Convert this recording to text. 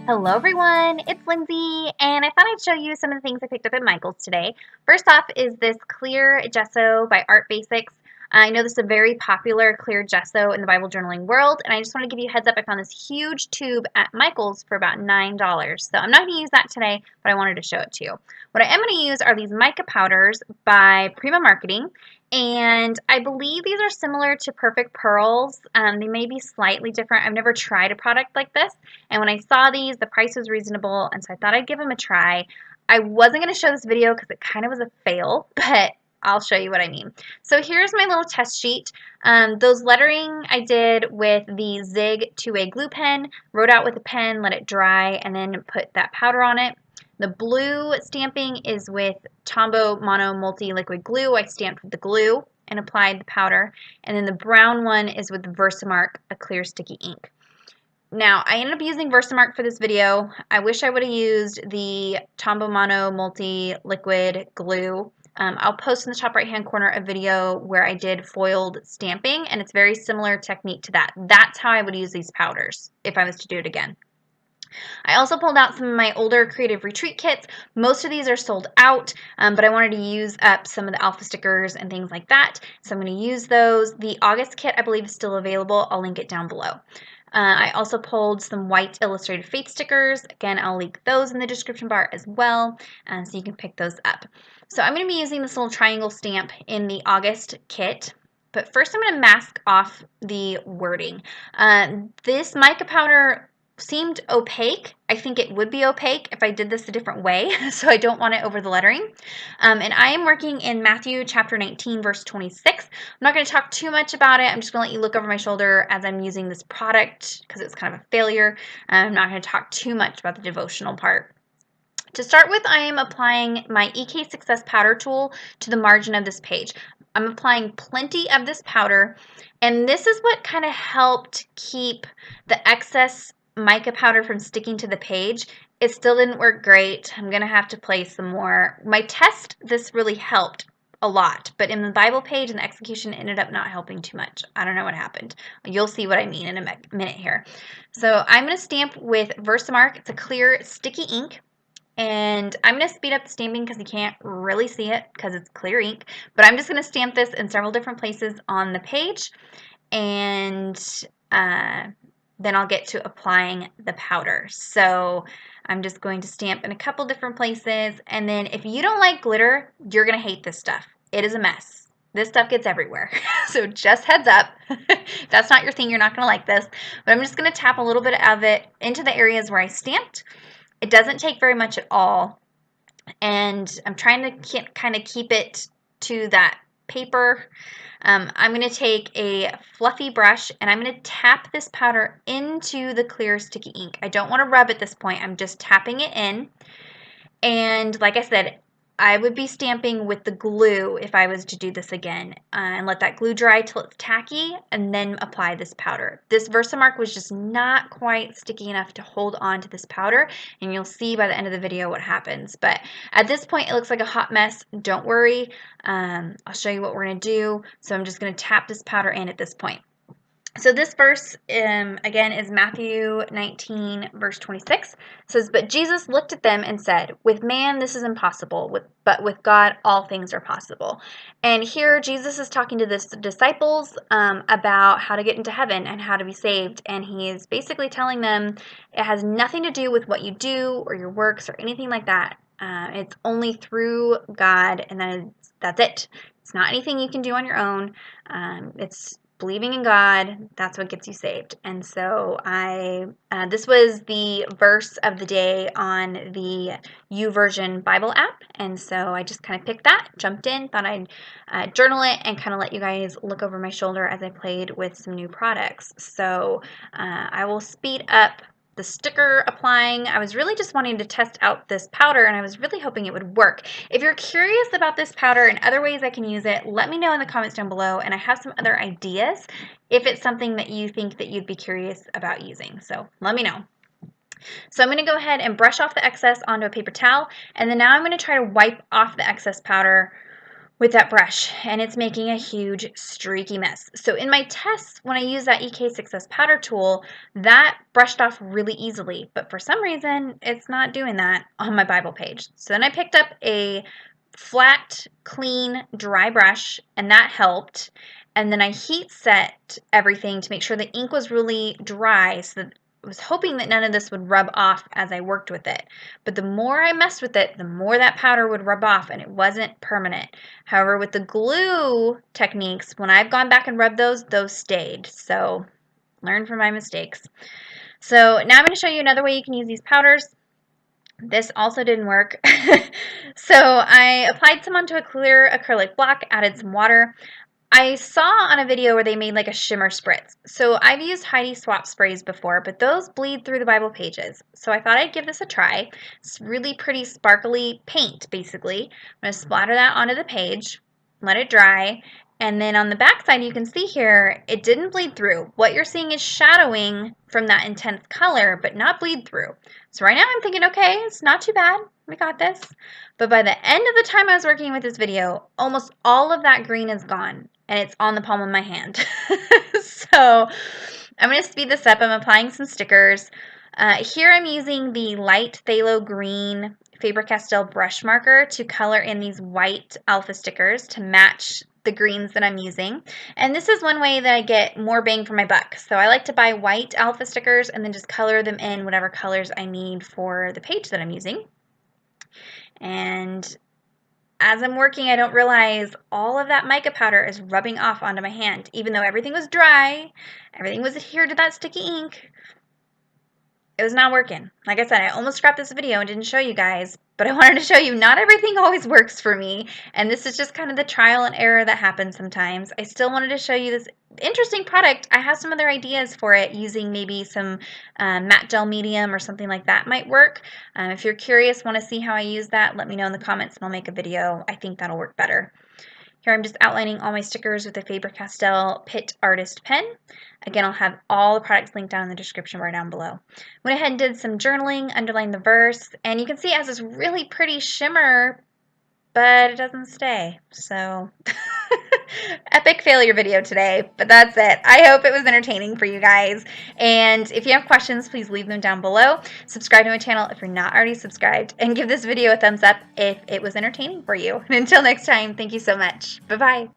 Hello everyone, it's Lindsay, and I thought I'd show you some of the things I picked up at Michael's today. First off is this clear gesso by Art Basics. I know this is a very popular clear gesso in the Bible journaling world, and I just want to give you a heads up. I found this huge tube at Michael's for about $9. So I'm not going to use that today, but I wanted to show it to you. What I am going to use are these mica powders by Prima Marketing. And I believe these are similar to Perfect Pearls. They may be slightly different. I've never tried a product like this. And when I saw these, the price was reasonable. And so I thought I'd give them a try. I wasn't going to show this video because it kind of was a fail, but I'll show you what I mean. So here's my little test sheet. Those lettering I did with the Zig 2A glue pen, wrote out with a pen, let it dry, and then put that powder on it. The blue stamping is with Tombow Mono Multi Liquid Glue. I stamped with the glue and applied the powder. And then the brown one is with the Versamark, a clear sticky ink. Now, I ended up using Versamark for this video. I wish I would have used the Tombow Mono Multi Liquid Glue. I'll post in the top right hand corner a video where I did foiled stamping, and it's very similar technique to that. That's how I would use these powders if I was to do it again. I also pulled out some of my older Creative Retreat kits. Most of these are sold out, but I wanted to use up some of the alpha stickers and things like that, so I'm going to use those. The August kit, I believe, is still available. I'll link it down below. I also pulled some white illustrated faith stickers. Again, I'll link those in the description bar as well, so you can pick those up. So I'm going to be using this little triangle stamp in the August kit. But first I'm going to mask off the wording. This mica powder seemed opaque. I think it would be opaque if I did this a different way, so I don't want it over the lettering. And I am working in Matthew chapter 19, verse 26. I'm not going to talk too much about it. I'm just going to let you look over my shoulder as I'm using this product because it's kind of a failure. I'm not going to talk too much about the devotional part. To start with, I am applying my EK Success powder tool to the margin of this page. I'm applying plenty of this powder, and this is what kind of helped keep the excess mica powder from sticking to the page. It still didn't work great. I'm going to have to play some more. My test, this really helped a lot, but in the Bible page and the execution ended up not helping too much. I don't know what happened. You'll see what I mean in a minute here. So I'm going to stamp with Versamark. It's a clear sticky ink. And I'm going to speed up the stamping because you can't really see it because it's clear ink. But I'm just going to stamp this in several different places on the page. And then I'll get to applying the powder. So I'm just going to stamp in a couple different places. And then if you don't like glitter, you're going to hate this stuff. It is a mess. This stuff gets everywhere. So just heads up. If that's not your thing, you're not going to like this. But I'm just going to tap a little bit of it into the areas where I stamped. It doesn't take very much at all, and I'm trying to kind of keep it to that paper. I'm going to take a fluffy brush, and I'm going to tap this powder into the clear sticky ink. I don't want to rub at this point. I'm just tapping it in, and like I said, I would be stamping with the glue if I was to do this again, and let that glue dry till it's tacky and then apply this powder. This Versamark was just not quite sticky enough to hold on to this powder, and you'll see by the end of the video what happens. But at this point it looks like a hot mess. Don't worry. I'll show you what we're going to do. So I'm just going to tap this powder in at this point. So this verse, again, is Matthew 19, verse 26. It says, "But Jesus looked at them and said, 'With man this is impossible, but with God all things are possible.'" And here Jesus is talking to the disciples about how to get into heaven and how to be saved. And he is basically telling them it has nothing to do with what you do or your works or anything like that. It's only through God, and that's it. It's not anything you can do on your own. It's believing in God, that's what gets you saved. And so this was the verse of the day on the YouVersion Bible app, and so I just kind of picked that, jumped in, thought I'd journal it and kind of let you guys look over my shoulder as I played with some new products. So I will speed up the sticker applying. I was really just wanting to test out this powder, and I was really hoping it would work. If you're curious about this powder and other ways I can use it, let me know in the comments down below, and I have some other ideas if it's something that you think that you'd be curious about using. So let me know. So I'm going to go ahead and brush off the excess onto a paper towel, and then now I'm going to try to wipe off the excess powder with that brush, and it's making a huge streaky mess. So in my tests, when I use that EK6S powder tool, that brushed off really easily, but for some reason, it's not doing that on my Bible page. So then I picked up a flat, clean, dry brush, and that helped. And then I heat set everything to make sure the ink was really dry, so that I was hoping that none of this would rub off as I worked with it. But the more I messed with it, the more that powder would rub off, and it wasn't permanent. However, with the glue techniques, when I've gone back and rubbed those stayed. So learn from my mistakes. So now I'm going to show you another way you can use these powders. This also didn't work. So I applied some onto a clear acrylic block, added some water. I saw on a video where they made like a shimmer spritz. So I've used Heidi Swap sprays before, but those bleed through the Bible pages. So I thought I'd give this a try. It's really pretty sparkly paint, basically. I'm going to splatter that onto the page, let it dry, and then on the back side you can see here, it didn't bleed through. What you're seeing is shadowing from that intense color, but not bleed through. So right now I'm thinking, okay, it's not too bad. We got this. But by the end of the time I was working with this video, almost all of that green is gone, and it's on the palm of my hand. So I'm going to speed this up. I'm applying some stickers. Here I'm using the light phthalo green Faber-Castell brush marker to color in these white alpha stickers to match the greens that I'm using. And this is one way that I get more bang for my buck. So I like to buy white alpha stickers and then just color them in whatever colors I need for the page that I'm using. And as I'm working, I don't realize all of that mica powder is rubbing off onto my hand. Even though everything was dry, everything was adhered to that sticky ink, it was not working. Like I said, I almost scrapped this video and didn't show you guys, but I wanted to show you not everything always works for me, and this is just kind of the trial and error that happens sometimes. I still wanted to show you this interesting product. I have some other ideas for it using maybe some matte gel medium or something like that might work. If you're curious, want to see how I use that, let me know in the comments and I'll make a video. I think that'll work better. Here I'm just outlining all my stickers with a Faber-Castell Pitt Artist pen. Again, I'll have all the products linked down in the description bar down below. Went ahead and did some journaling, underlined the verse, and you can see it has this really pretty shimmer, but it doesn't stay. So, epic failure video today, but that's it. I hope it was entertaining for you guys. And if you have questions, please leave them down below. Subscribe to my channel if you're not already subscribed, and give this video a thumbs up if it was entertaining for you. And until next time, thank you so much. Bye-bye.